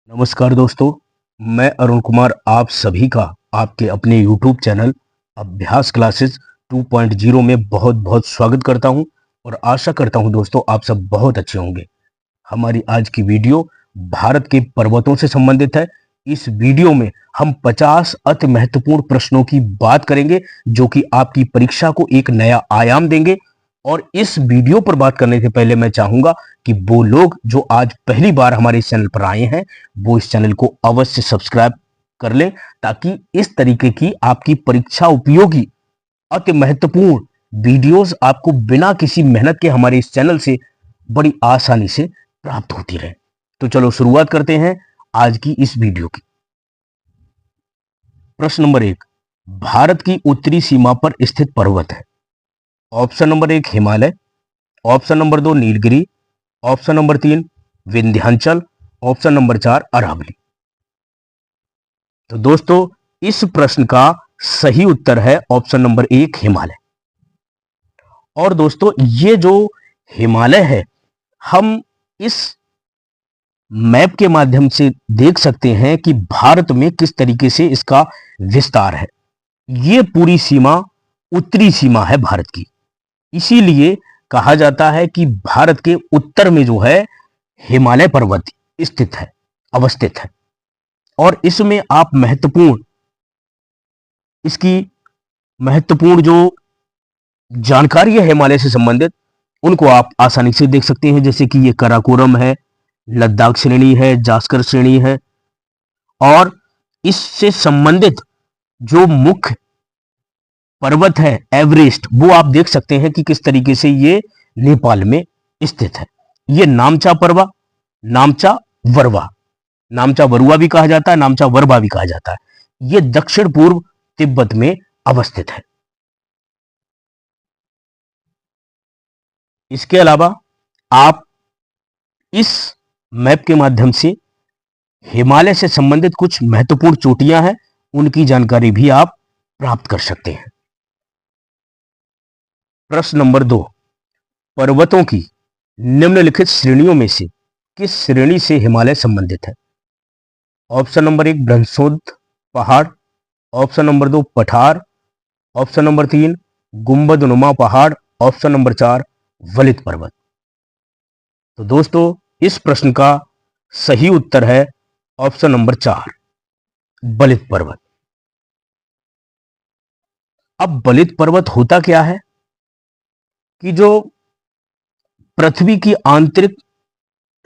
नमस्कार दोस्तों, मैं अरुण कुमार आप सभी का आपके अपने YouTube चैनल अभ्यास क्लासेस 2.0 में बहुत बहुत स्वागत करता हूं और आशा करता हूं दोस्तों आप सब बहुत अच्छे होंगे। हमारी आज की वीडियो भारत के पर्वतों से संबंधित है। इस वीडियो में हम 50 अति महत्वपूर्ण प्रश्नों की बात करेंगे जो कि आपकी परीक्षा को एक नया आयाम देंगे। और इस वीडियो पर बात करने से पहले मैं चाहूंगा कि वो लोग जो आज पहली बार हमारे इस चैनल पर आए हैं वो इस चैनल को अवश्य सब्सक्राइब कर लें, ताकि इस तरीके की आपकी परीक्षा उपयोगी अति महत्वपूर्ण वीडियोस आपको बिना किसी मेहनत के हमारे इस चैनल से बड़ी आसानी से प्राप्त होती रहे। तो चलो शुरुआत करते हैं आज की इस वीडियो की। प्रश्न नंबर 1, भारत की उत्तरी सीमा पर स्थित पर्वत है। Option number 1 Himalaya, option number 2 Nilgiri, option number 3 Vindhyachal, option number 4 Aravalli. तो दोस्तों इस प्रश्न का सही उत्तर है ऑप्शन नंबर 1 हिमालय। और दोस्तों ये जो हिमालय है हम इस मैप के माध्यम से देख सकते हैं कि भारत में किस तरीके से इसका विस्तार है। ये पूरी सीमा उत्तरी सीमा है भारत की, इसीलिए कहा जाता है कि भारत के उत्तर में जो है हिमालय पर्वत स्थित है, अवस्थित है। और इसमें आप इसकी महत्वपूर्ण जो जानकारी है हिमालय से संबंधित उनको आप आसानी से देख सकते हैं, जैसे कि ये काराकोरम है, लद्दाख श्रेणी है, जास्कर श्रेणी है। और इससे संबंधित जो मुख्य पर्वत है एवरेस्ट, वो आप देख सकते हैं कि किस तरीके से ये नेपाल में स्थित है। ये नामचा पर्वत, नामचा वरवा, नामचा वरुआ भी कहा जाता है, नामचा वरवा भी कहा जाता है। ये दक्षिण पूर्व तिब्बत में अवस्थित है। इसके अलावा आप इस मैप के माध्यम से हिमालय से संबंधित कुछ महत्वपूर्ण चोटियां हैं उनकी जानकारी भी आप प्राप्त कर सकते हैं। प्रश्न नंबर 2, पर्वतों की निम्नलिखित श्रेणियों में से किस श्रेणी से हिमालय संबंधित है। ऑप्शन नंबर 1 ब्रह्मसोद पहाड़, ऑप्शन नंबर 2 पठार, ऑप्शन नंबर 3 गुंबदनुमा पहाड़, ऑप्शन नंबर 4 वलित पर्वत। तो दोस्तों इस प्रश्न का सही उत्तर है ऑप्शन नंबर 4 वलित पर्वत। अब वलित पर्वत होता क्या है कि जो पृथ्वी की आंतरिक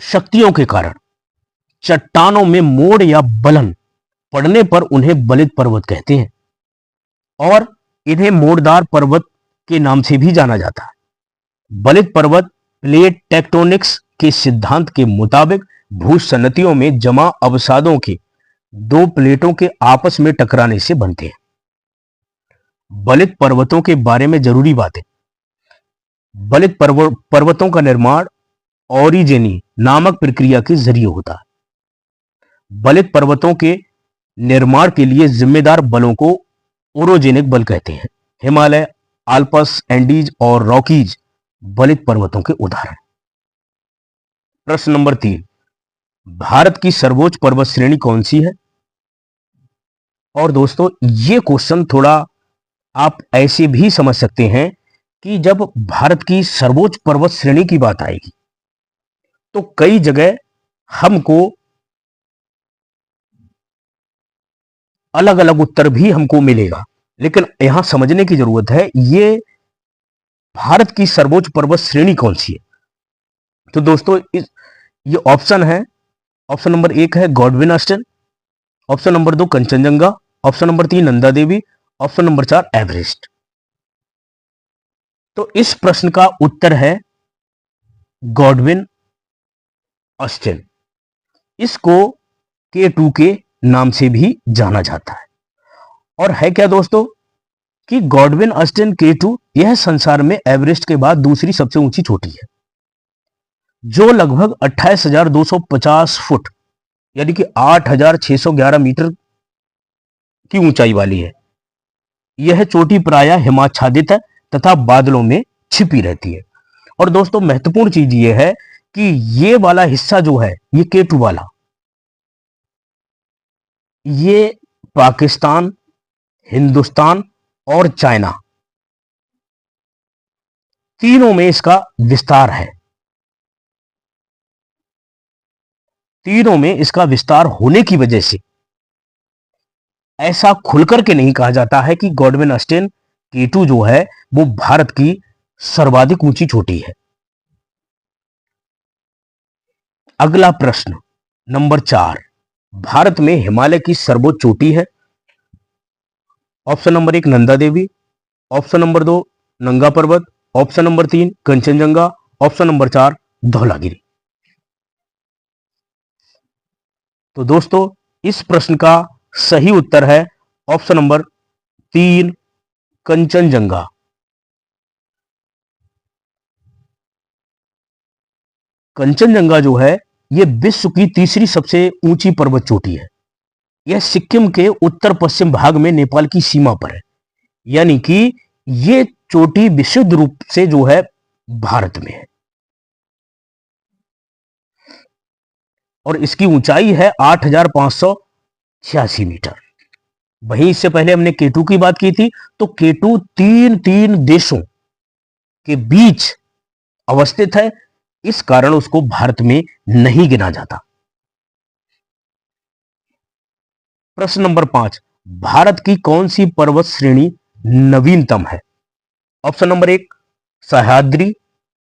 शक्तियों के कारण चट्टानों में मोड़ या बलन पड़ने पर उन्हें वलित पर्वत कहते हैं और इन्हें मोड़दार पर्वत के नाम से भी जाना जाता है। वलित पर्वत प्लेट टेक्टोनिक्स के सिद्धांत के मुताबिक भूसंनतियों में जमा अवसादों के दो प्लेटों के आपस में टकराने से बनते हैं। वलित पर्वतों के बारे में जरूरी बातें। वलित पर्वतों का निर्माण ओरिजेनी नामक प्रक्रिया के जरिए होता है। वलित पर्वतों के निर्माण के लिए जिम्मेदार बलों को ओरोजेनिक बल कहते हैं। हिमालय, आल्पस, एंडीज और रॉकीज वलित पर्वतों के उदाहरण। प्रश्न नंबर 3, भारत की सर्वोच्च पर्वत श्रेणी कौन सी है। और दोस्तों ये क्वेश्चन थोड़ा आप ऐसे भी समझ सकते हैं कि जब भारत की सर्वोच्च पर्वत श्रेणी की बात आएगी तो कई जगह हमको अलग अलग उत्तर भी हमको मिलेगा, लेकिन यहां समझने की जरूरत है ये भारत की सर्वोच्च पर्वत श्रेणी कौन सी है। तो दोस्तों ये ऑप्शन है, ऑप्शन नंबर 1 है Godwin Austen, option number 2 Kanchenjunga, option number 3 Nanda Devi, option number 4 Everest. तो इस प्रश्न का उत्तर है गॉडविन ऑस्टिन। इसको K2 के नाम से भी जाना जाता है। और है क्या दोस्तों कि गॉडविन ऑस्टिन K2 यह संसार में एवरेस्ट के बाद दूसरी सबसे ऊंची चोटी है, जो लगभग 28,250 फुट यानी कि 8,611 मीटर की ऊंचाई वाली है। यह चोटी प्रायः हिमाच्छादित है तथा बादलों में छिपी रहती है। और दोस्तों महत्वपूर्ण चीज यह है कि ये वाला हिस्सा जो है ये K2 वाला ये पाकिस्तान, हिंदुस्तान और चाइना, तीनों में इसका विस्तार है। तीनों में इसका विस्तार होने की वजह से ऐसा खुलकर के नहीं कहा जाता है कि गॉडविन अस्टेन K2 जो है वो भारत की सर्वाधिक ऊंची चोटी है। अगला प्रश्न नंबर 4, भारत में हिमालय की सर्वोच्च चोटी है। Option number 1 Nanda Devi, option number 2 नंगा पर्वत, option number 3 Kanchenjunga, option number 4 Dhaulagiri. तो दोस्तों इस प्रश्न का सही उत्तर है ऑप्शन नंबर 3 कंचनजंगा। कंचनजंगा जो है यह विश्व की तीसरी सबसे ऊंची पर्वत चोटी है। यह सिक्किम के उत्तर पश्चिम भाग में नेपाल की सीमा पर है, यानी कि यह चोटी विशुद्ध रूप से जो है भारत में है और इसकी ऊंचाई है 8,586 मीटर। वहीं इससे पहले हमने K2 की बात की थी, तो K2 तीन देशों के बीच अवस्थित है, इस कारण उसको भारत में नहीं गिना जाता। प्रश्न नंबर 5, भारत की कौन सी पर्वत श्रेणी नवीनतम है? Option number 1 Sahyadri,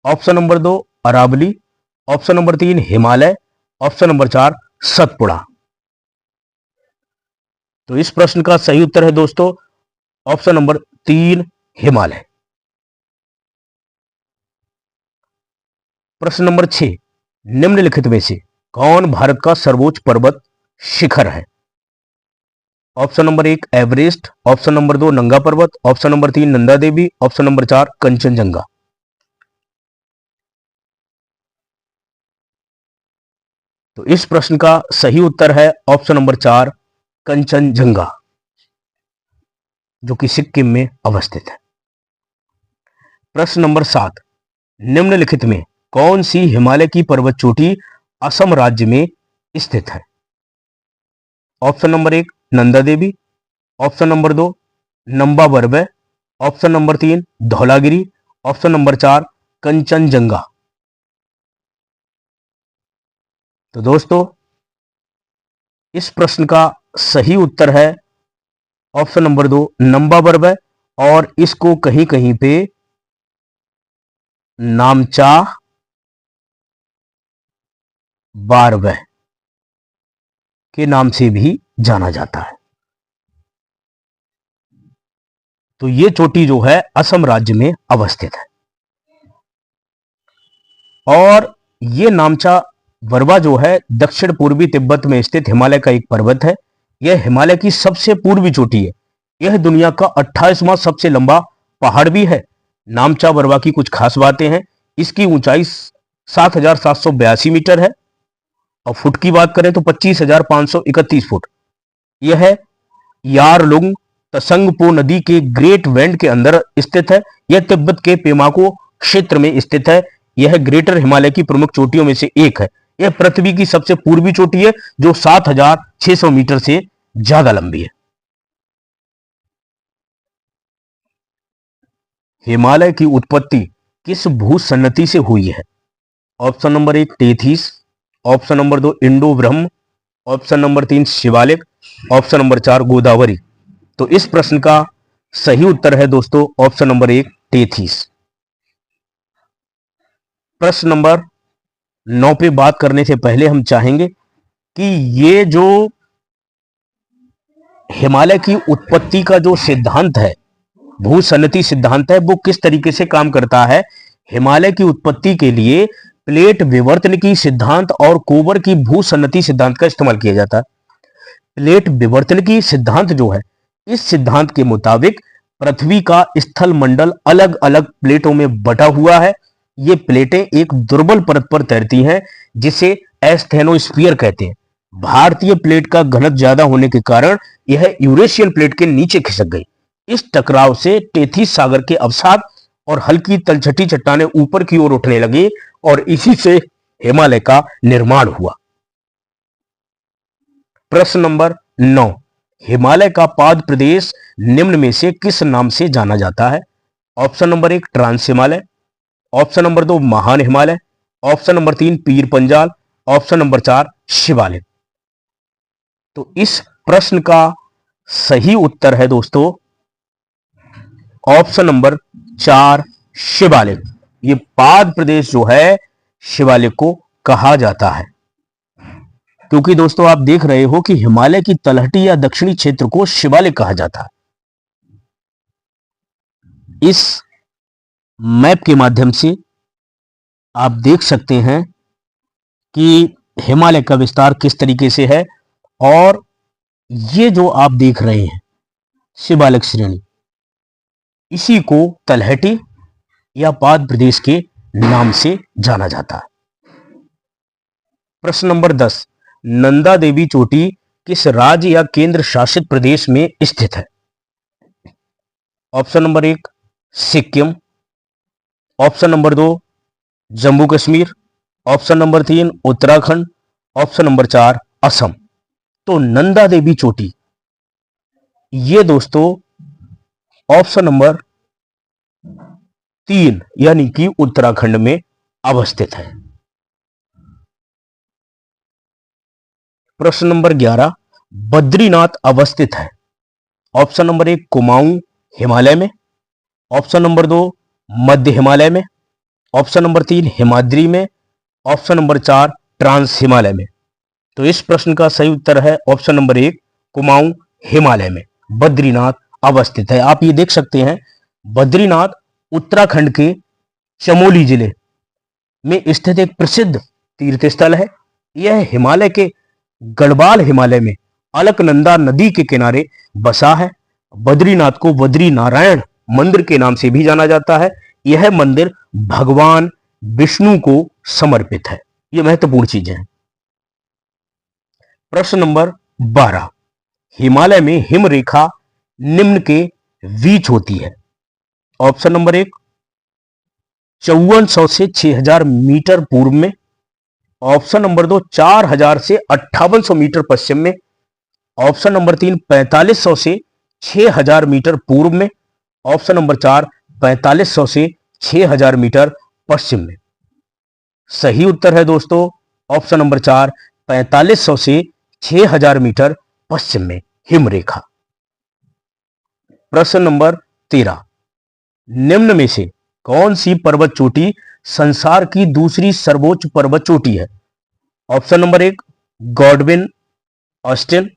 option number 2 Aravalli, option number 3 Himalaya, option number 4 Satpura. तो इस प्रश्न का सही उत्तर है दोस्तों ऑप्शन नंबर 3 हिमालय। प्रश्न नंबर 6, निम्नलिखित में से कौन भारत का सर्वोच्च पर्वत शिखर है? Option number 1 Everest, option number 2 नंगा पर्वत, option number 3 Nanda Devi, option number 4 Kanchenjunga. तो इस प्रश्न का सही उत्तर है ऑप्शन नंबर 4 कंचनजंगा, जो कि सिक्किम में अवस्थित है। प्रश्न नंबर 7, निम्नलिखित में कौन सी हिमालय की पर्वत चोटी असम राज्य में स्थित है? Option number 1 Nanda Devi, option number 2 Namcha Barwa, option number 3 Dhaulagiri, option number 4 Kanchenjunga. तो दोस्तों इस प्रश्न का सही उत्तर है ऑप्शन नंबर 2 नंबा बरवे, और इसको कहीं कहीं पे नामचा बारवे के नाम से भी जाना जाता है। तो ये चोटी जो है असम राज्य में अवस्थित है और ये नामचा बरवा जो है दक्षिण पूर्वी तिब्बत में स्थित हिमालय का एक पर्वत है। यह हिमालय की सबसे पूर्वी चोटी है। यह दुनिया का 28वां सबसे लंबा पहाड़ भी है। नामचा बरवा की कुछ खास बातें हैं। इसकी ऊंचाई 7,782 मीटर है और फुट की बात करें तो 25,531 फुट। यह है यारलुंग तसंगपो नदी के ग्रेट वेंड के अंदर स्थित है। यह तिब्बत के पेमाको क्षेत्र में स्थित है। यह ग्रेटर हिमालय की प्रमुख चोटियों में से एक है। यह पृथ्वी की सबसे पूर्वी चोटी है जो 7,600 मीटर से ज्यादा लंबी है। हिमालय की उत्पत्ति किस भूसन्नति से हुई है? Option number 1 Tethys, option number 2 Indo Brahm, option number 3 Shivalik, option number 4 Godavari. तो इस प्रश्न का सही उत्तर है दोस्तों ऑप्शन नंबर 1 टेथिस। प्रश्न नंबर 9 पे बात करने से पहले हम चाहेंगे कि ये जो हिमालय की उत्पत्ति का जो सिद्धांत है, भूसन्नति सिद्धांत है, वो किस तरीके से काम करता है। हिमालय की उत्पत्ति के लिए प्लेट विवर्तनिकी सिद्धांत और कोबर की भूसन्नति सिद्धांत का इस्तेमाल किया जाता है। प्लेट विवर्तनिकी सिद्धांत जो है, इस सिद्धांत के मुताबिक पृथ्वी का स्थल मंडल अलग अलग प्लेटों में बटा हुआ है। ये प्लेटें एक दुर्बल परत पर तैरती हैं जिसे एस्थेनोस्फीयर कहते हैं। भारतीय प्लेट का घनत्व ज्यादा होने के कारण यह यूरेशियन प्लेट के नीचे खिसक गई। इस टकराव से टेथिस सागर के अवसाद और हल्की तलछटी चट्टानें ऊपर की ओर उठने लगी और इसी से हिमालय का निर्माण हुआ। प्रश्न नंबर 9, हिमालय का पाद प्रदेश निम्न में से किस नाम से जाना जाता है? Option number 1 trans Himalaya, option number 2 महान Himalaya, option number 3 Pir Panjal, option number 4 Shivalik. तो इस प्रश्न का सही उत्तर है दोस्तों ऑप्शन नंबर 4 शिवालिक। ये पाद प्रदेश जो है शिवालिक को कहा जाता है, क्योंकि दोस्तों आप देख रहे हो कि हिमालय की तलहटी या दक्षिणी क्षेत्र को शिवालिक कहा जाता है। इस मैप के माध्यम से आप देख सकते हैं कि हिमालय का विस्तार किस तरीके से है, और ये जो आप देख रहे हैं शिवालिक श्रेणी, इसी को तलहटी या पाद प्रदेश के नाम से जाना जाता है। प्रश्न नंबर 10, नंदा देवी चोटी किस राज्य या केंद्र शासित प्रदेश में स्थित है? Option number 1 Sikkim, option number 2 Jammu Kashmir, option number 3 Uttarakhand, option number 4 Assam. तो नंदा देवी चोटी ये दोस्तों ऑप्शन नंबर 3 यानी कि उत्तराखंड में अवस्थित है। प्रश्न नंबर 11, बद्रीनाथ अवस्थित है? ऑप्शन नंबर 1 कुमाऊं हिमालय में, ऑप्शन नंबर 2 मध्य हिमालय में, ऑप्शन नंबर 3 हिमाद्री में, ऑप्शन नंबर 4 ट्रांस हिमालय में। तो इस प्रश्न का सही उत्तर है ऑप्शन नंबर 1 कुमाऊं हिमालय में बद्रीनाथ अवस्थित है। आप ये देख सकते हैं बद्रीनाथ उत्तराखंड के चमोली जिले में स्थित एक प्रसिद्ध तीर्थ स्थल है। यह हिमालय के गढ़वाल हिमालय में अलकनंदा नदी के किनारे बसा है। बद्रीनाथ को बद्री नारायण मंदिर के नाम से भी जाना जाता है। यह मंदिर भगवान विष्णु को समर्पित है। यह महत्वपूर्ण चीजें हैं। प्रश्न नंबर 12, हिमालय में हिम रेखा निम्न के बीच होती है? ऑप्शन नंबर 1 5400 से 6000 मीटर पूर्व में, ऑप्शन नंबर 2 4000 से 5800 मीटर पश्चिम में, ऑप्शन नंबर 3 4500 से 6000 मीटर पूर्व में, ऑप्शन नंबर 4 4500 से 6000 मीटर पश्चिम में। सही उत्तर है दोस्तों ऑप्शन नंबर 4 4500 से 6000 मीटर पश्चिम में हिम रेखा। प्रश्न नंबर 13, निम्न में से कौन सी पर्वत चोटी संसार की दूसरी सर्वोच्च पर्वत चोटी है? Option number 1 Godwin Austen,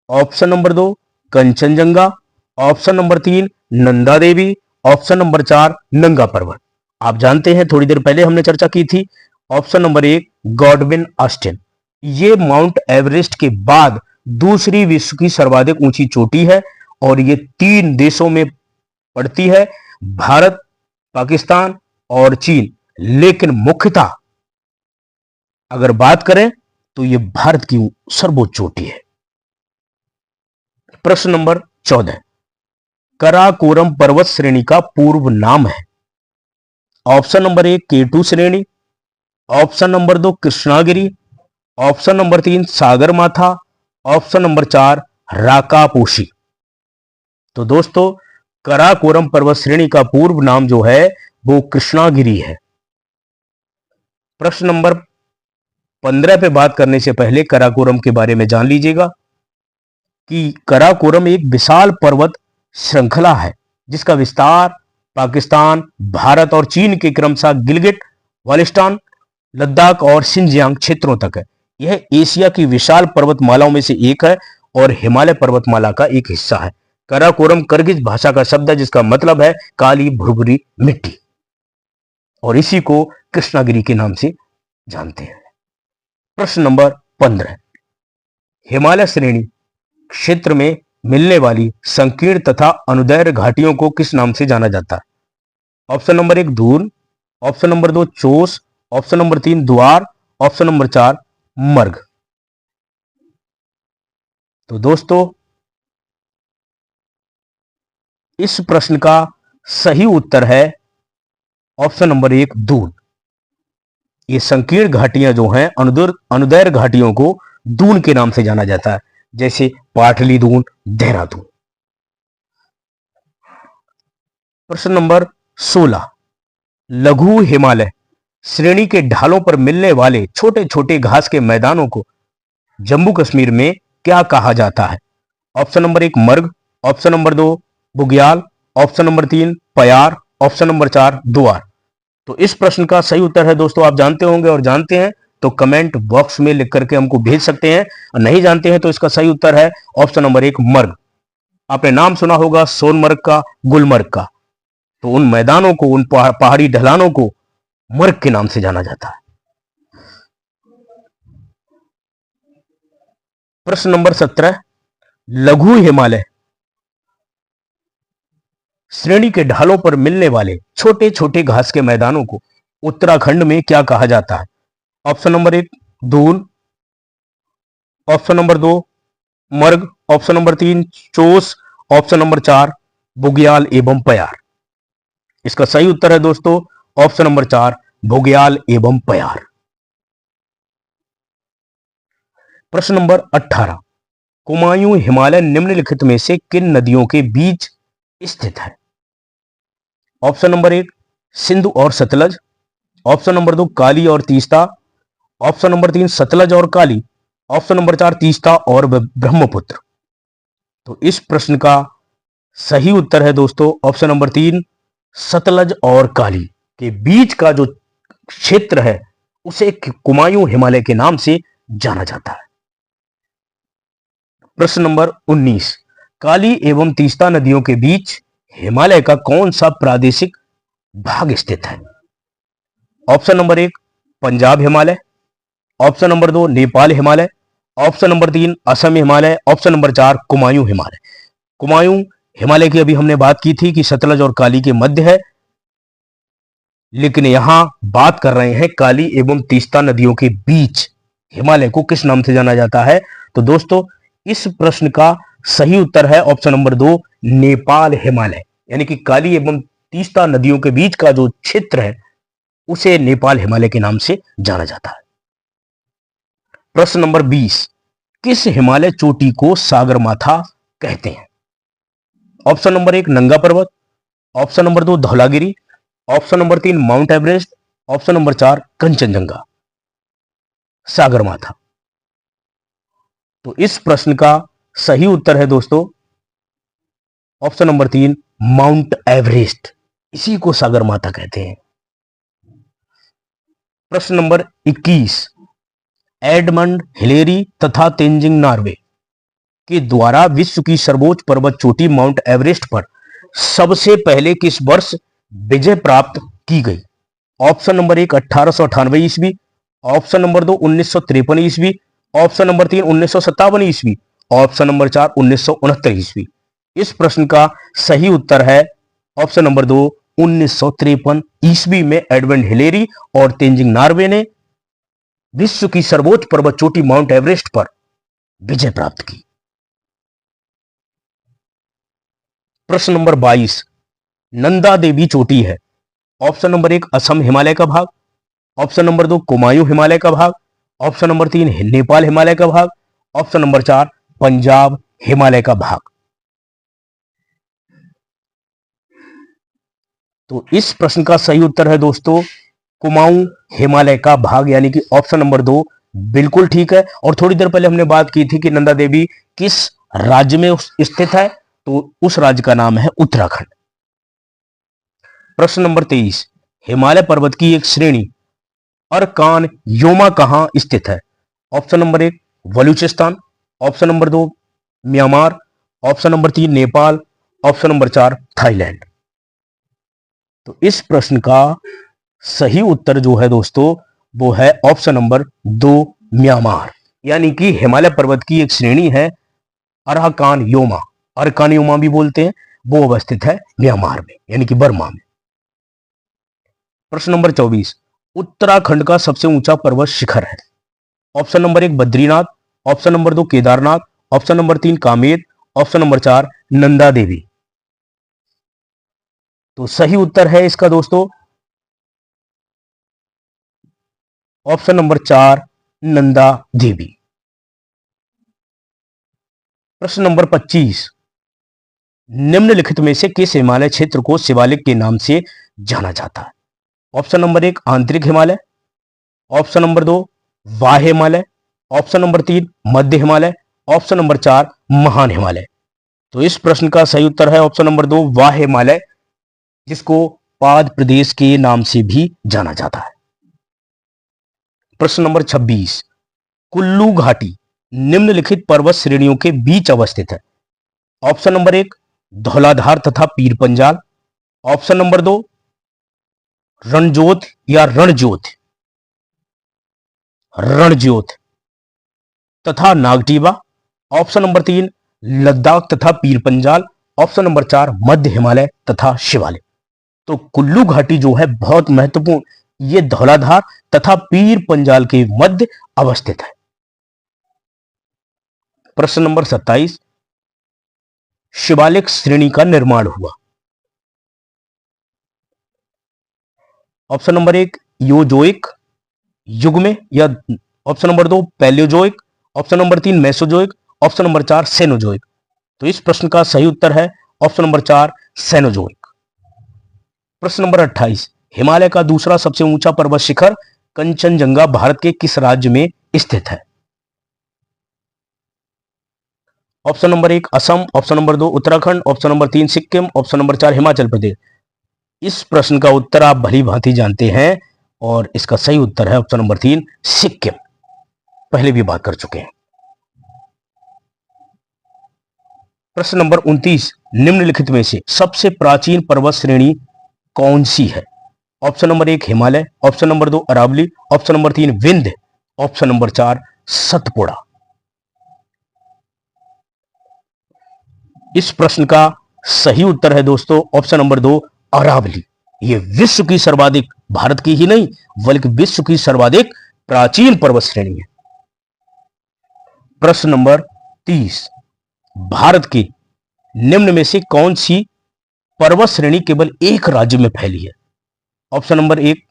option number 2 Kanchenjunga, option number 3 Nanda Devi, option number 4 Nanga पर्वत। आप जानते हैं थोड़ी देर पहले हमने चर्चा की थी ऑप्शन नंबर 1 गॉडविन ऑस्टिन। ये माउंट एवरेस्ट के बाद दूसरी विश्व की सर्वाधिक ऊंची चोटी है और ये 3 देशों में पड़ती है, भारत, पाकिस्तान और चीन। लेकिन मुख्यतः अगर बात करें तो ये भारत की सर्वोच्च चोटी है। प्रश्न नंबर 14, कराकोरम पर्वत श्रेणी का पूर्व नाम है? ऑप्शन नंबर 1 केटू श्रेणी, option number 2 Krishnagiri, option number 3 Sagarmatha, option number 4 Rakaposhi. तो दोस्तों कराकोरम पर्वत श्रेणी का पूर्व नाम जो है वो कृष्णागिरी है। प्रश्न नंबर 15 पे बात करने से पहले कराकोरम के बारे में जान लीजिएगा कि कराकोरम एक विशाल पर्वत श्रृंखला है जिसका विस्तार पाकिस्तान, भारत और चीन के क्रमशः गिलगिट, बाल्टिस्तान, लद्दाख और शिनजियांग क्षेत्रों तक है। यह एशिया की विशाल पर्वतमालाओं में से एक है और हिमालय पर्वतमाला का एक हिस्सा है। कराकोरम किर्गिज भाषा का शब्द है जिसका मतलब है काली भुरभुरी मिट्टी, और इसी को कृष्णागिरी के नाम से जानते हैं। प्रश्न नंबर 15, हिमालय श्रेणी क्षेत्र में मिलने वाली संकीर्ण तथा अनुदैर्घ्य घाटियों को किस नाम से जाना जाता है? Option number 1 Doon, option number 2 Chos, option number 3 Dwar, option number 4 मर्ग। तो दोस्तों इस प्रश्न का सही उत्तर है ऑप्शन नंबर 1 दून। ये संकीर्ण घाटियां जो हैं अनुदैर्घ्य घाटियों को दून के नाम से जाना जाता है। जैसे पाटलिपुत्र, देहरादून। प्रश्न नंबर 16, लघु हिमालय श्रेणी के ढालों पर मिलने वाले छोटे छोटे घास के मैदानों को जम्मू कश्मीर में क्या कहा जाता है? ऑप्शन नंबर 1 मर्ग, ऑप्शन नंबर 2 बुग्याल, ऑप्शन नंबर 3 पयार, ऑप्शन नंबर 4 दुआर। तो इस प्रश्न का सही उत्तर है दोस्तों, आप जानते होंगे, और जानते हैं तो कमेंट बॉक्स में लिख करके हमको भेज सकते हैं, और नहीं जानते हैं तो इसका सही उत्तर है ऑप्शन नंबर 1 मर्ग। आपने नाम सुना होगा सोनमर्ग का, गुलमर्ग का, तो उन मैदानों को, उन पहाड़ी ढलानों को मर्ग के नाम से जाना जाता है। प्रश्न नंबर 17, लघु हिमालय श्रेणी के ढालों पर मिलने वाले छोटे छोटे घास के मैदानों को उत्तराखंड में क्या कहा जाता है? Option number 1 Doon, option number 2 Marg, option number 3 Chos, option number 4 Bugyal एवं पयार। इसका सही उत्तर है दोस्तों ऑप्शन नंबर 4 बुग्याल एवं पयार। प्रश्न नंबर 18, कुमायूं हिमालय निम्नलिखित में से किन नदियों के बीच स्थित है? ऑप्शन नंबर 1 सिंधु और सतलज, ऑप्शन नंबर 2 काली और तीस्ता, ऑप्शन नंबर 3 सतलज और काली, ऑप्शन नंबर 4 तीस्ता और ब्रह्मपुत्र। तो इस प्रश्न का सही उत्तर है दोस्तों ऑप्शन नंबर 3 सतलज और काली के बीच का जो क्षेत्र है उसे कुमायूं हिमालय के नाम से जाना जाता है। प्रश्न नंबर 19, काली एवं तीस्ता नदियों के बीच हिमालय का कौन सा प्रादेशिक भाग स्थित है? Option number 1 Punjab Himalaya, option number 2 Nepal Himalaya, option number 3 Assam Himalaya, option number 4 Kumaon Himalaya. Kumaon Himalaya की अभी हमने बात की थी कि सतलज और काली के मध्य है, लेकिन यहां बात कर रहे हैं काली एवं तीस्ता नदियों के बीच हिमालय को किस नाम से जाना जाता है? तो दोस्तों इस प्रश्न का सही उत्तर है ऑप्शन नंबर 2 नेपाल हिमालय, यानी कि काली एवं तीस्ता नदियों के बीच का जो क्षेत्र है उसे नेपाल हिमालय के नाम से जाना जाता है। प्रश्न नंबर 20, किस हिमालय चोटी को सागरमाथा कहते हैं? ऑप्शन नंबर 1 नंगा पर्वत, option number 2 Dhaulagiri, option number 3 mount Everest, option number 4 Kanchenjunga. Sagarmatha, तो इस प्रश्न का सही उत्तर है दोस्तों ऑप्शन नंबर 3 माउंट एवरेस्ट, इसी को सागरमाथा कहते हैं। प्रश्न नंबर 21, एडमंड हिलेरी तथा तेंजिंग नॉर्वे के द्वारा विश्व की सर्वोच्च पर्वत चोटी माउंट एवरेस्ट पर सबसे पहले किस वर्ष विजय प्राप्त की गई? ऑप्शन नंबर 1 1898 ईस्वी, ऑप्शन नंबर 2 1953 ईस्वी, ऑप्शन नंबर 3 1957 ईस्वी, ऑप्शन नंबर 4 1969 ईस्वी। इस प्रश्न का सही उत्तर है ऑप्शन नंबर 2 1953 ईस्वी में एडमंड हिलेरी और तेंजिंग नॉर्वे ने विश्व की सर्वोच्च पर्वत चोटी माउंट एवरेस्ट पर विजय प्राप्त की। प्रश्न नंबर 22, नंदा देवी चोटी है ऑप्शन नंबर 1 असम हिमालय का भाग, ऑप्शन नंबर 2 कुमायूं हिमालय का भाग, ऑप्शन नंबर 3 नेपाल हिमालय का भाग, ऑप्शन नंबर 4 पंजाब हिमालय का भाग। तो इस प्रश्न का सही उत्तर है दोस्तों कुमाऊं हिमालय का भाग, यानी कि ऑप्शन नंबर 2 बिल्कुल ठीक है। और थोड़ी देर पहले हमने बात की थी कि नंदा देवी किस राज्य में स्थित है, तो उस राज्य का नाम है उत्तराखंड। प्रश्न नंबर 23, हिमालय पर्वत की एक श्रेणी अरकान योमा कहां स्थित है? Option number 1 Balochistan, option number 2 Myanmar, option number 3 Nepal, option number 4 Thailand. तो इस प्रश्न का सही उत्तर जो है दोस्तों वो है ऑप्शन नंबर 2 म्यांमार, यानी कि हिमालय पर्वत की एक श्रेणी है अरकान योमा, अरकान योमा भी बोलते हैं, वो अवस्थित है म्यांमार में, यानी कि बर्मा में। प्रश्न नंबर 24, उत्तराखंड का सबसे ऊंचा पर्वत शिखर है? Option number 1 Badrinath, option number 2 Kedarnath, option number 3 कामेर, ऑप्शन नंबर 4 नंदा देवी। तो सही उत्तर है इसका दोस्तों ऑप्शन नंबर 4 नंदा देवी। प्रश्न नंबर 25, निम्नलिखित में से किस हिमालय क्षेत्र को शिवालिक के नाम से जाना जाता है? ऑप्शन नंबर 1 आंतरिक हिमालय, ऑप्शन नंबर 2 बाह्य हिमालय, ऑप्शन नंबर 3 मध्य हिमालय, ऑप्शन नंबर 4 महान हिमालय। तो इस प्रश्न का सही उत्तर है ऑप्शन नंबर 2 बाह्य हिमालय, जिसको पाद प्रदेश के नाम से भी जाना जाता है। प्रश्न नंबर 26, कुल्लू घाटी निम्नलिखित पर्वत श्रेणियों के बीच अवस्थित है। ऑप्शन नंबर 1 धौलाधार तथा पीर पंजाल, ऑप्शन नंबर 2 रणजोत या रणज्योत तथा नागटीबा, ऑप्शन नंबर 3 लद्दाख तथा पीर पंजाल, ऑप्शन नंबर 4 मध्य हिमालय तथा शिवालिक। तो कुल्लू घाटी जो है बहुत महत्वपूर्ण, ये धौलाधार तथा पीर पंजाल के मध्य अवस्थित है। प्रश्न नंबर 27, शिवालिक श्रेणी का निर्माण हुआ। ऑप्शन नंबर 1 योजोइक युग में, या option number 2 Palaeozoic, option number 3 Mesozoic, option number 4 Cenozoic. तो इस प्रश्न का सही उत्तर है ऑप्शन नंबर 4 सेनोजोइक। प्रश्न नंबर 28, हिमालय का दूसरा सबसे ऊंचा पर्वत शिखर कंचनजंगा भारत के किस राज्य में स्थित है? Option number 1 Assam, option number 2 Uttarakhand, option number 3 Sikkim, option number 4 Himachal Pradesh. इस प्रश्न का उत्तर आप भली भांति जानते हैं और इसका सही उत्तर है ऑप्शन नंबर 3 सिक्किम। पहले भी बात कर चुके हैं। प्रश्न नंबर 29, निम्नलिखित में से सबसे प्राचीन पर्वत श्रेणी कौन सी है? Option number 1 Himalaya, option number 2 Aravalli, option number 3 Vindhya, option number 4 Satpura. इस प्रश्न का सही उत्तर है दोस्तों ऑप्शन नंबर 2 अरावली। यह विश्व की सर्वाधिक, भारत की ही नहीं बल्कि विश्व की सर्वाधिक प्राचीन पर्वत श्रेणी है। प्रश्न नंबर 30, भारत के निम्न में से कौन सी पर्वत श्रेणी केवल एक राज्य में फैली है? Option number 1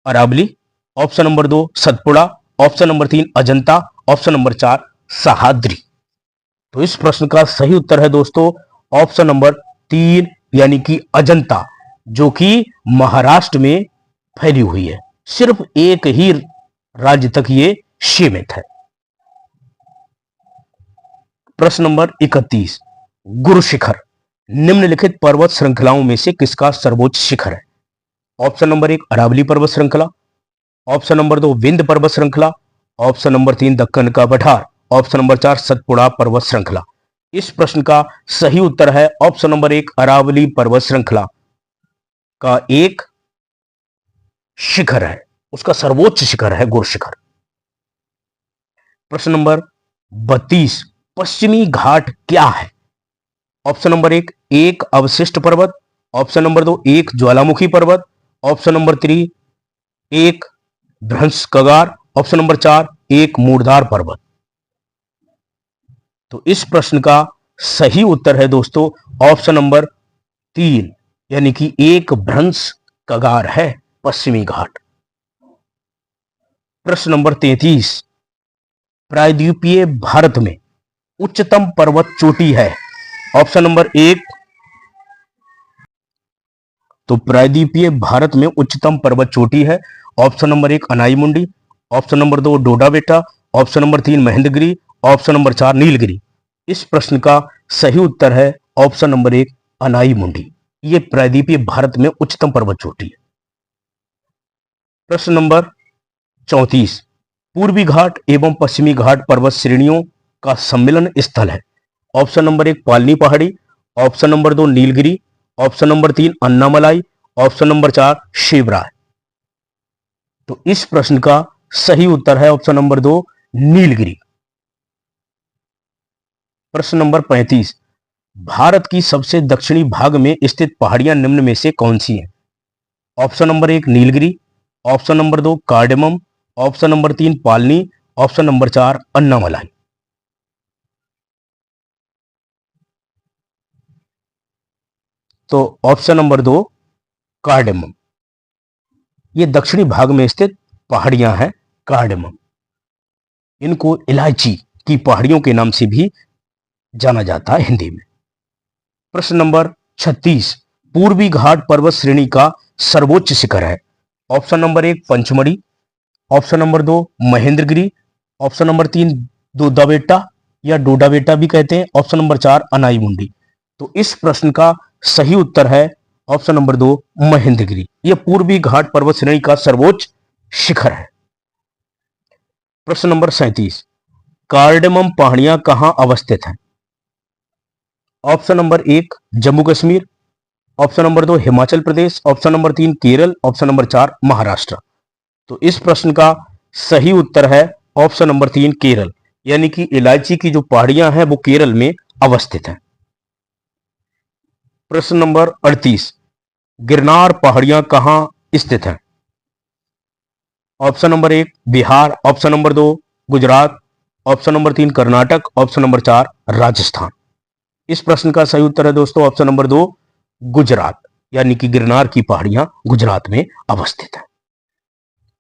Aravalli, option number 2 Satpura, option number 3 Ajanta, option number 4 Sahyadri. तो इस प्रश्न का सही उत्तर है दोस्तों ऑप्शन नंबर 3 यानी कि अजंता, जो कि महाराष्ट्र में फैली हुई है। सिर्फ एक ही राज्य तक ये सीमित है। प्रश्न नंबर 31, गुरु शिखर निम्नलिखित पर्वत श्रृंखलाओं में से किसका सर्वोच्च शिखर है? ऑप्शन नंबर 1 अरावली पर्वत श्रृंखला, ऑप्शन नंबर 2 विंध्य पर्वत श्रृंखला, ऑप्शन नंबर 3 दक्कन का पठार, ऑप्शन नंबर 4 सतपुड़ा पर्वत श्रृंखला। इस प्रश्न का सही उत्तर है ऑप्शन नंबर 1 अरावली पर्वत श्रृंखला का एक शिखर है, उसका सर्वोच्च शिखर है गुरु शिखर। प्रश्न नंबर 32, पश्चिमी घाट क्या है? ऑप्शन नंबर 1 एक अवशिष्ट पर्वत, ऑप्शन नंबर 2 एक ज्वालामुखी पर्वत, ऑप्शन नंबर 3 एक भ्रंश कगार, ऑप्शन नंबर 4 एक मूर्धार पर्वत। तो इस प्रश्न का सही उत्तर है दोस्तों ऑप्शन नंबर 3 यानी कि एक भ्रंश कगार है पश्चिमी घाट। प्रश्न नंबर 33, प्रायद्वीपीय भारत में उच्चतम पर्वत चोटी है? ऑप्शन नंबर 1, तो प्रायद्वीपीय भारत में उच्चतम पर्वत चोटी है ऑप्शन नंबर 1 अनाई मुंडी, ऑप्शन नंबर 2 डोडा बेटा, option number 3 Mahendragiri, option number 4 Nilgiri. इस प्रश्न का सही उत्तर है ऑप्शन नंबर 1 अनाई मुंडी। ये प्रायद्वीपीय भारत में उच्चतम पर्वत चोटी है। प्रश्न नंबर 34, पूर्वी घाट एवं पश्चिमी घाट पर्वत श्रेणियों का सम्मिलन स्थल है? ऑप्शन नंबर 1 पालनी पहाड़ी, option number 2 Nilgiri, option number 3 Anamalai, option number 4 Shivrai. तो इस प्रश्न का सही उत्तर है ऑप्शन नंबर 2 नीलगिरी। प्रश्न नंबर 35, भारत की सबसे दक्षिणी भाग में स्थित पहाड़ियां निम्न में से कौन सी हैं? Option number 1 Nilgiri, option number 2 cardamom, option number 3 पालनी, ऑप्शन नंबर 4 अन्नामलाई। तो ऑप्शन नंबर 2 कार्डेमम, ये दक्षिणी भाग में स्थित पहाड़ियां हैं कार्डेमम। इनको इलायची की पहाड़ियों के नाम से भी जाना जाता है हिंदी में। प्रश्न नंबर 36, पूर्वी घाट पर्वत श्रेणी का सर्वोच्च शिखर है। Option number 1 Pachmarhi, option number 2 Mahendragiri, option number 3 Doddabetta या डोडाबेटा भी कहते हैं, ऑप्शन नंबर 4 अनाईमुंडी। तो इस प्रश्न का सही उत्तर है ऑप्शन नंबर 2 महेंद्रगिरी। यह पूर्वी घाट पर्वत श्रेणी का सर्वोच्च शिखर है। प्रश्न नंबर 37, कार्डेमम पहाड़ियां कहां अवस्थित हैं। Option number 1 Jammu Kashmir, option number 2 Himachal Pradesh, option number 3 Kerala, option number 4 Maharashtra. तो इस प्रश्न का सही उत्तर है ऑप्शन नंबर 3 केरल, यानी कि इलायची की जो पहाड़ियां हैं वो केरल में अवस्थित हैं। प्रश्न नंबर 38, गिरनार पहाड़ियां कहां स्थित हैं। Option number 1 Bihar, option number 2 Gujarat, option number 3 Karnataka, option number 4 Rajasthan. इस प्रश्न का सही उत्तर है दोस्तों ऑप्शन नंबर 2 गुजरात, यानी कि गिरनार की पहाड़ियां गुजरात में अवस्थित है।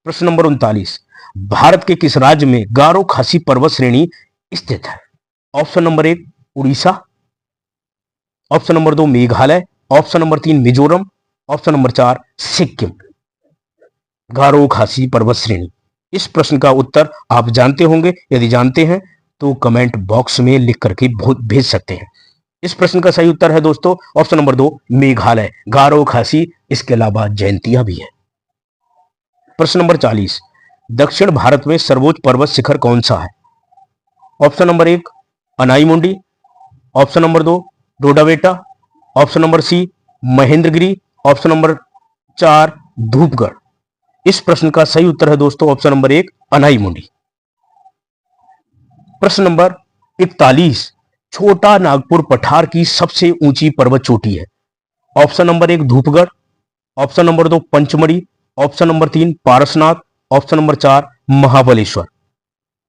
प्रश्न नंबर 39, भारत के किस राज्य में गारो खासी पर्वत श्रेणी स्थित है। Option number 1 Orissa, option number 2 Meghalaya, option number 3 Mizoram, option number 4 Sikkim. Garo Khasi पर्वत श्रेणी, इस प्रश्न का उत्तर आप जानते होंगे, यदि जानते हैं तो कमेंट बॉक्स में लिख करके भेज सकते हैं। इस प्रश्न का सही उत्तर है दोस्तों ऑप्शन नंबर 2 मेघालय, गारो खासी, इसके अलावा जयंतिया भी है। प्रश्न नंबर 40, दक्षिण भारत में सर्वोच्च पर्वत शिखर कौन सा है। Option number 1 Anaimudi, option number 2 Doddabetta, option number C Mahendragiri, option number 4 Dhupgarh. इस प्रश्न का सही उत्तर है दोस्तों ऑप्शन नंबर 1 अनाईमुंडी। प्रश्न नंबर 41, छोटा नागपुर पठार की सबसे ऊंची पर्वत चोटी है। Option number 1 Dhupgarh, option number 2 Pachmarhi, option number 3 Parasnath, option number 4 Mahabaleshwar.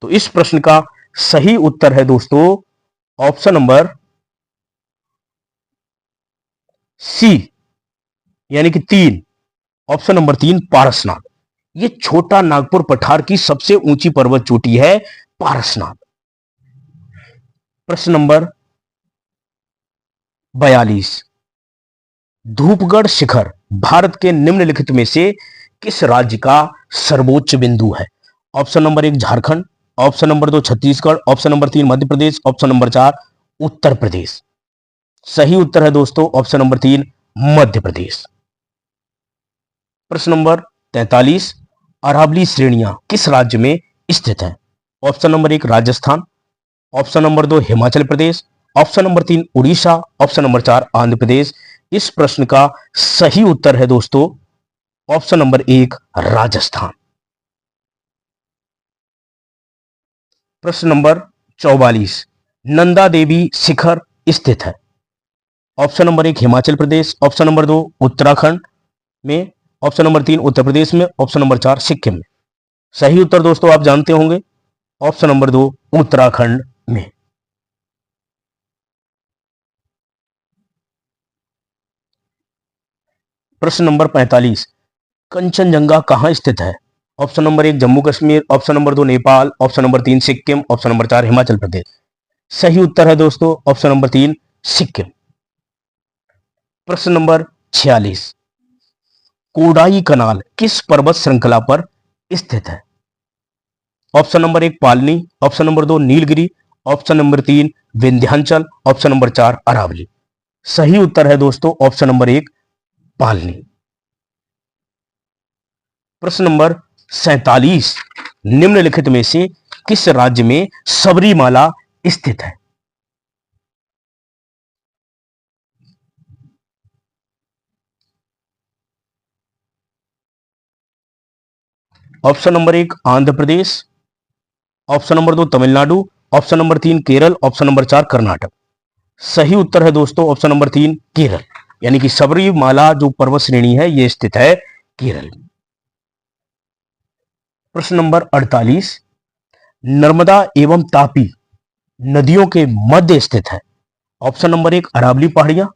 तो इस प्रश्न का सही उत्तर है दोस्तों ऑप्शन नंबर सी, यानी कि 3, ऑप्शन नंबर 3 पारसनाथ। यह छोटा नागपुर पठार की सबसे ऊंची पर्वत चोटी है पारसनाथ। प्रश्न नंबर 42, धूपगढ़ शिखर भारत के निम्नलिखित में से किस राज्य का सर्वोच्च बिंदु है। Option number 1 Jharkhand, option number 2 Chhattisgarh, option number 3 Madhya Pradesh, option number 4 Uttar Pradesh. सही उत्तर है दोस्तों ऑप्शन नंबर 3 मध्य प्रदेश। प्रश्न नंबर 43, अरावली श्रेणियां किस राज्य में स्थित हैं। Option number 1 Rajasthan, option number 2 Himachal Pradesh, option number 3 Orissa, option number 4 Andhra Pradesh. इस प्रश्न का सही उत्तर है दोस्तों ऑप्शन नंबर 1 राजस्थान। प्रश्न नंबर 44, नंदा देवी शिखर स्थित है। Option number 1 Himachal Pradesh, option number 2 Uttarakhand में, ऑप्शन नंबर 3 उत्तर प्रदेश में, ऑप्शन नंबर 4 सिक्किम में। सही उत्तर दोस्तों आप जानते होंगे ऑप्शन नंबर 2 उत्तराखंड में। प्रश्न नंबर 45, कंचनजंगा कहां स्थित है। Option number 1 Jammu Kashmir, option number 2 Nepal, option number 3 Sikkim, option number 4 Himachal Pradesh. सही उत्तर है दोस्तों ऑप्शन नंबर 3 सिक्किम। प्रश्न नंबर 46, कोडाई कनाल किस पर्वत श्रृंखला पर स्थित है। Option number 1 Palani, option number 2 Nilgiri, option number 3 Vindhyachal, option number 4 Aravalli. सही उत्तर है दोस्तों ऑप्शन नंबर 1 पालनी। प्रश्न नंबर 47, निम्नलिखित में से किस राज्य में सबरीमाला स्थित है। Option number 1 Andhra Pradesh, option number 2 Tamil Nadu, option number 3 Kerala, option number 4 Karnataka. सही उत्तर है दोस्तों ऑप्शन नंबर 3 केरल, यानी कि सबरीमाला जो पर्वत श्रेणी है यह स्थित है केरल में। प्रश्न नंबर 48, नर्मदा एवं तापी नदियों के मध्य स्थित है। ऑप्शन नंबर 1 अरावली पहाड़ियां,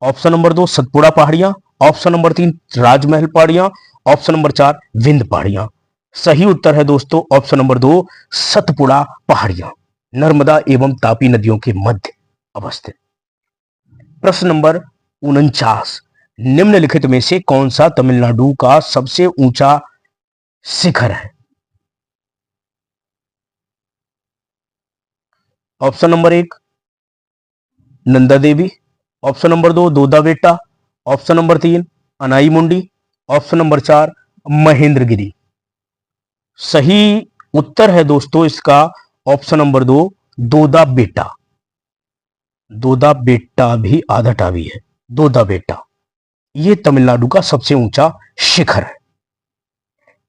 ऑप्शन नंबर 2 सतपुड़ा पहाड़ियां, ऑप्शन नंबर 3 राजमहल पहाड़ियां, ऑप्शन नंबर 4 विंध्य पहाड़ियां। सही उत्तर है दोस्तों ऑप्शन नंबर 2 सतपुड़ा पहाड़ियां। नर्मदा एवं तापी नदियों के मध्य अवस्थित। प्रश्न नंबर 49, निम्नलिखित में से कौन सा तमिलनाडु का सबसे ऊंचा शिखर है? Option number 1 Nanda Devi, option number 2 Doda बेटा, ऑप्शन नंबर 3 अनाई मुंडी, ऑप्शन नंबर 4 महेंद्रगिरी। सही उत्तर है दोस्तों इसका ऑप्शन नंबर 2 दोदा बेटा। दोदा बेटा भी आधा टावी है। दोदा बेटा ये तमिलनाडु का सबसे ऊंचा शिखर है।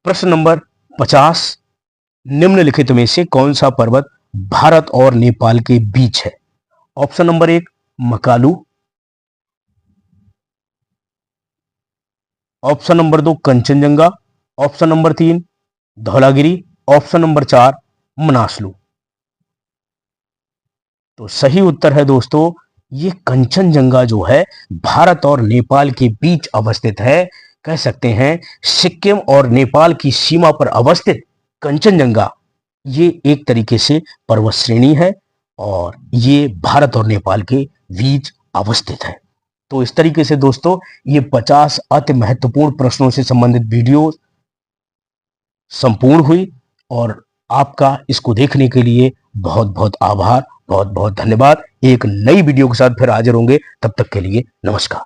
प्रश्न नंबर 50, निम्नलिखित में से कौन सा पर्वत भारत और नेपाल के बीच है? Option number 1 Makalu, option number 2 Kanchenjunga, option number 3 Dhaulagiri, option number 4 Manaslu. तो सही उत्तर है दोस्तों ये कंचनजंगा जो है भारत और नेपाल के बीच अवस्थित है। कह सकते हैं सिक्किम और नेपाल की सीमा पर अवस्थित कंचनजंगा ये एक तरीके से पर्वत श्रेणी है और ये भारत और नेपाल के बीच अवस्थित है। तो इस तरीके से दोस्तों ये 50 अति महत्वपूर्ण प्रश्नों से संबंधित वीडियो संपूर्ण हुई और आपका इसको देखने के लिए बहुत बहुत आभार, बहुत बहुत धन्यवाद। एक नई वीडियो के साथ फिर हाजिर होंगे, तब तक के लिए नमस्कार।